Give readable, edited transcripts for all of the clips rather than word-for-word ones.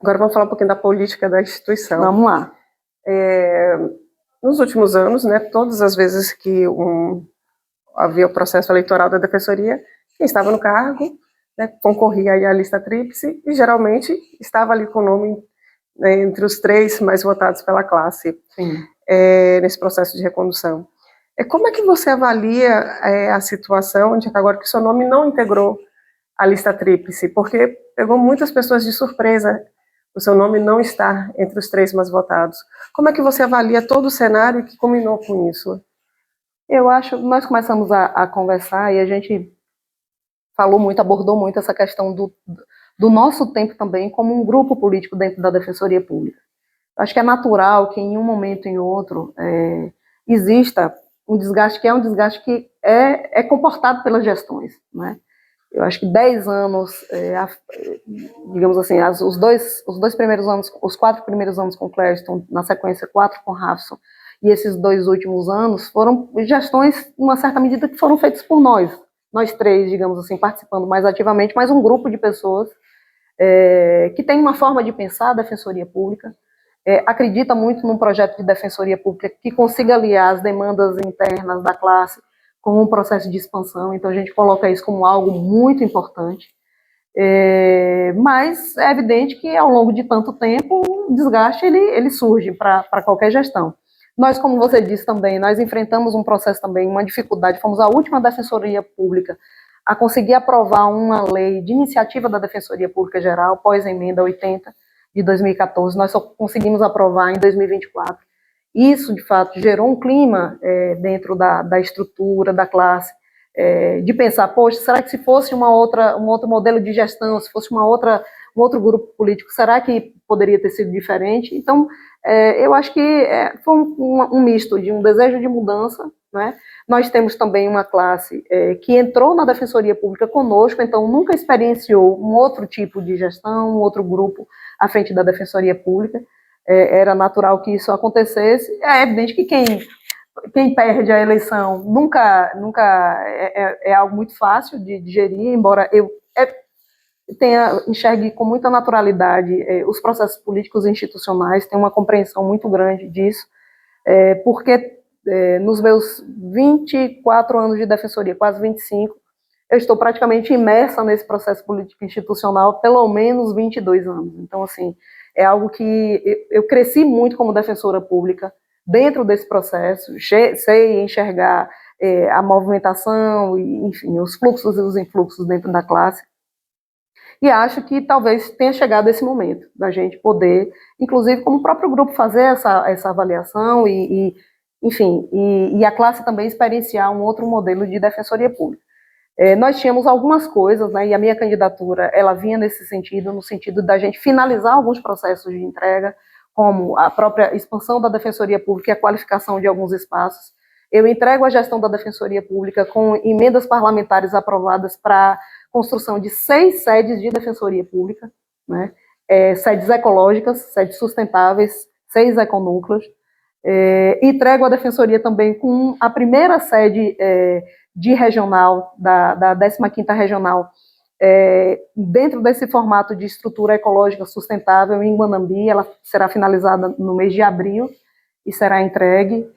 Agora vamos falar um pouquinho da política da instituição. Vamos lá. Nos últimos anos, né, todas as vezes que havia o processo eleitoral da Defensoria, quem estava no cargo, né, concorria aí à lista tríplice e geralmente estava ali com o nome, né, entre os 3 mais votados pela classe, nesse processo de recondução. Como é que você avalia a situação de que agora que o seu nome não integrou a lista tríplice? Porque pegou muitas pessoas de surpresa o seu nome não está entre os 3 mais votados. Como é que você avalia todo o cenário que culminou com isso? Eu acho que nós começamos a conversar e a gente falou muito, abordou muito essa questão do nosso tempo também como um grupo político dentro da Defensoria Pública. Acho que é natural que em um momento ou em outro exista um desgaste que é comportado pelas gestões, né? Eu acho que 10 anos, digamos assim, os dois primeiros anos, os 4 primeiros anos com Clériston, na sequência 4 com Rafson, e esses 2 últimos anos foram gestões, em uma certa medida, que foram feitas por nós 3, digamos assim, participando mais ativamente, mas um grupo de pessoas que tem uma forma de pensar a Defensoria Pública, acredita muito num projeto de Defensoria Pública que consiga aliar as demandas internas da classe com um processo de expansão. Então a gente coloca isso como algo muito importante, mas é evidente que ao longo de tanto tempo o desgaste ele surge para qualquer gestão. Nós, como você disse também, nós enfrentamos um processo também, uma dificuldade, fomos a última Defensoria Pública a conseguir aprovar uma lei de iniciativa da Defensoria Pública Geral, pós-emenda 80 de 2014, nós só conseguimos aprovar em 2024. Isso, de fato, gerou um clima dentro da estrutura, da classe, de pensar, poxa, será que se fosse um outro modelo de gestão, se fosse um outro grupo político, será que poderia ter sido diferente? Então, eu acho que foi um misto de um desejo de mudança, né? Nós temos também uma classe que entrou na Defensoria Pública conosco, então nunca experienciou um outro tipo de gestão, um outro grupo à frente da Defensoria Pública. Era natural que isso acontecesse. É evidente que quem perde a eleição nunca é algo muito fácil de digerir, embora eu enxergue com muita naturalidade os processos políticos e institucionais, tenho uma compreensão muito grande disso, porque nos meus 24 anos de defensoria, quase 25, eu estou praticamente imersa nesse processo político institucional há pelo menos 22 anos. Então, assim, é algo que eu cresci muito como defensora pública dentro desse processo, sei enxergar a movimentação, enfim, os fluxos e os influxos dentro da classe. E acho que talvez tenha chegado esse momento da gente poder, inclusive como o próprio grupo, fazer essa avaliação enfim, e a classe também experienciar um outro modelo de defensoria pública. Nós tínhamos algumas coisas, né, e a minha candidatura, ela vinha nesse sentido, no sentido da gente finalizar alguns processos de entrega, como a própria expansão da Defensoria Pública e a qualificação de alguns espaços. Eu entrego a gestão da Defensoria Pública com emendas parlamentares aprovadas para construção de 6 sedes de Defensoria Pública, né, sedes ecológicas, sedes sustentáveis, 6 econúcleos. Entrego a Defensoria também com a primeira sede de regional, da 15ª Regional, dentro desse formato de estrutura ecológica sustentável em Guanambi. Ela será finalizada no mês de abril e será entregue,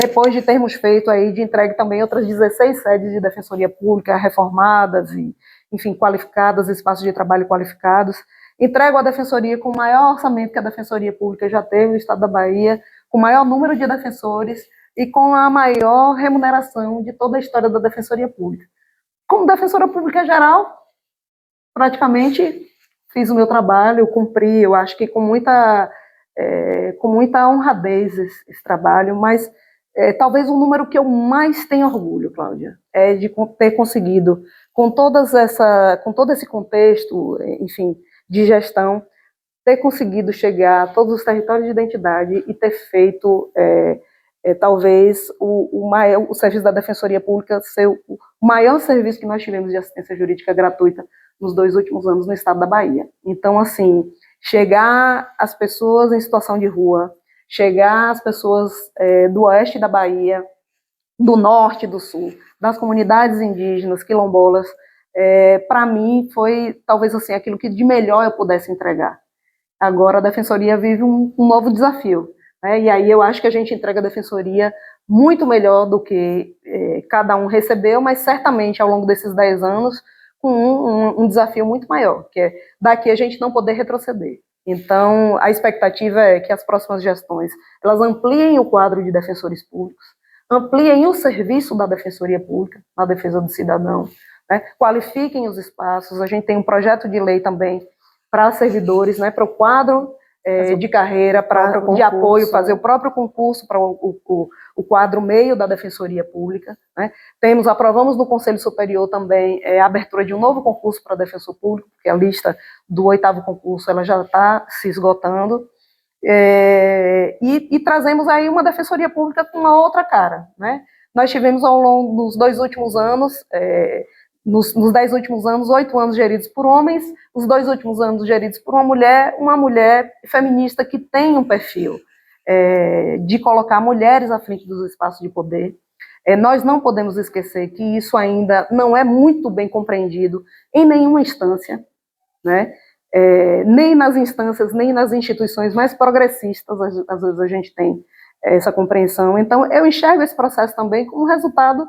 depois de termos feito aí de entregue também outras 16 sedes de Defensoria Pública reformadas e, enfim, qualificadas, espaços de trabalho qualificados. Entrego a Defensoria com o maior orçamento que a Defensoria Pública já teve no estado da Bahia, com o maior número de defensores e com a maior remuneração de toda a história da Defensoria Pública. Como defensora pública geral, praticamente fiz o meu trabalho, cumpri, eu acho que com muita honradez esse trabalho, mas talvez o número que eu mais tenho orgulho, Cláudia, é de ter conseguido, com todo esse contexto, enfim, de gestão, ter conseguido chegar a todos os territórios de identidade e ter feito, talvez, o serviço da Defensoria Pública ser o maior serviço que nós tivemos de assistência jurídica gratuita nos 2 últimos anos no estado da Bahia. Então, assim, chegar às pessoas em situação de rua, chegar às pessoas do oeste da Bahia, do norte e do sul, das comunidades indígenas, quilombolas, para mim foi, talvez, assim, aquilo que de melhor eu pudesse entregar. Agora a Defensoria vive um novo desafio, né? E aí eu acho que a gente entrega a Defensoria muito melhor do que cada um recebeu, mas certamente ao longo desses 10 anos com um desafio muito maior, que é daqui a gente não poder retroceder. Então, a expectativa é que as próximas gestões, elas ampliem o quadro de defensores públicos, ampliem o serviço da Defensoria Pública, na defesa do cidadão, né? Qualifiquem os espaços. A gente tem um projeto de lei também para servidores, né, para o quadro de carreira, de apoio, fazer o próprio concurso para o quadro meio da Defensoria Pública, né? Aprovamos no Conselho Superior também a abertura de um novo concurso para defensor público, porque a lista do 8º concurso ela já está se esgotando, e trazemos aí uma Defensoria Pública com uma outra cara, né? Nós tivemos ao longo dos 2 últimos anos, nos 10 últimos anos, 8 anos geridos por homens, os 2 últimos anos geridos por uma mulher feminista que tem um perfil de colocar mulheres à frente dos espaços de poder. Nós não podemos esquecer que isso ainda não é muito bem compreendido em nenhuma instância, né? Nem nas instâncias, nem nas instituições mais progressistas, às vezes a gente tem essa compreensão. Então, eu enxergo esse processo também como resultado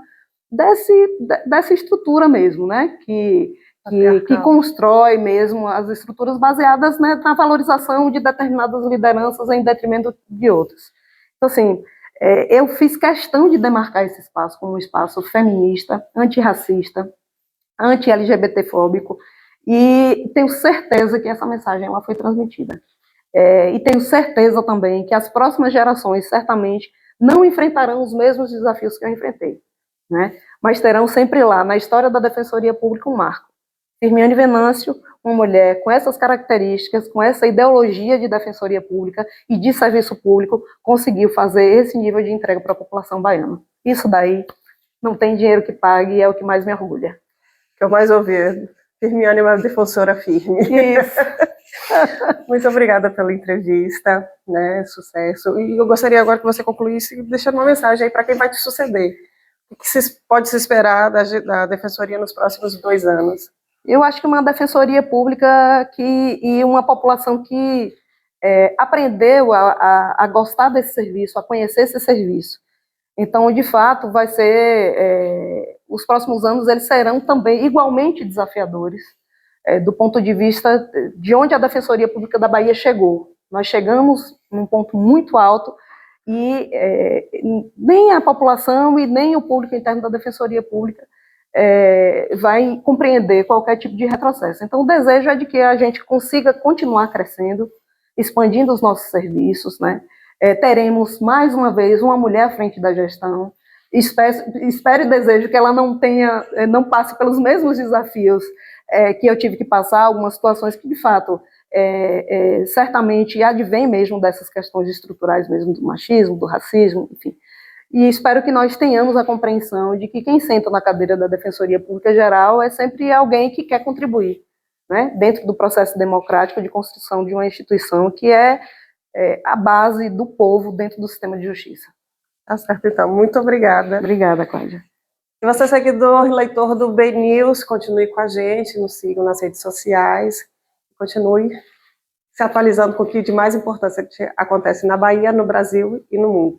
dessa estrutura mesmo, né? Que constrói mesmo as estruturas baseadas, né, na valorização de determinadas lideranças em detrimento de outras. Então, assim, eu fiz questão de demarcar esse espaço como um espaço feminista, antirracista, anti-LGBT-fóbico, e tenho certeza que essa mensagem ela foi transmitida. E tenho certeza também que as próximas gerações certamente não enfrentarão os mesmos desafios que eu enfrentei, né? Mas terão sempre lá, na história da Defensoria Pública, um marco. Firmiane Venâncio, uma mulher com essas características, com essa ideologia de defensoria pública e de serviço público, conseguiu fazer esse nível de entrega para a população baiana. Isso daí não tem dinheiro que pague e é o que mais me orgulha. Que eu mais ouvi, Firmiane é uma defensora firme. Isso. Muito obrigada pela entrevista, né? Sucesso. E eu gostaria agora que você concluísse deixando uma mensagem aí para quem vai te suceder. O que pode se esperar da Defensoria nos próximos 2 anos? Eu acho que uma defensoria pública e uma população que aprendeu a gostar desse serviço, a conhecer esse serviço. Então, de fato, vai ser, os próximos anos eles serão também igualmente desafiadores, do ponto de vista de onde a Defensoria Pública da Bahia chegou. Nós chegamos num ponto muito alto e nem a população e nem o público interno da Defensoria Pública vai compreender qualquer tipo de retrocesso. Então, o desejo é de que a gente consiga continuar crescendo, expandindo os nossos serviços, né? Teremos, mais uma vez, uma mulher à frente da gestão. Espero e desejo que ela não passe pelos mesmos desafios que eu tive que passar, algumas situações que, de fato, certamente advêm mesmo dessas questões estruturais mesmo do machismo, do racismo, enfim. E espero que nós tenhamos a compreensão de que quem senta na cadeira da Defensoria Pública Geral é sempre alguém que quer contribuir, né, dentro do processo democrático de construção de uma instituição que é a base do povo dentro do sistema de justiça. Tá certo, então. Muito obrigada. Obrigada, Cláudia. E você, seguidor e leitor do BNews, continue com a gente, nos sigam nas redes sociais, continue se atualizando com o que de mais importante acontece na Bahia, no Brasil e no mundo.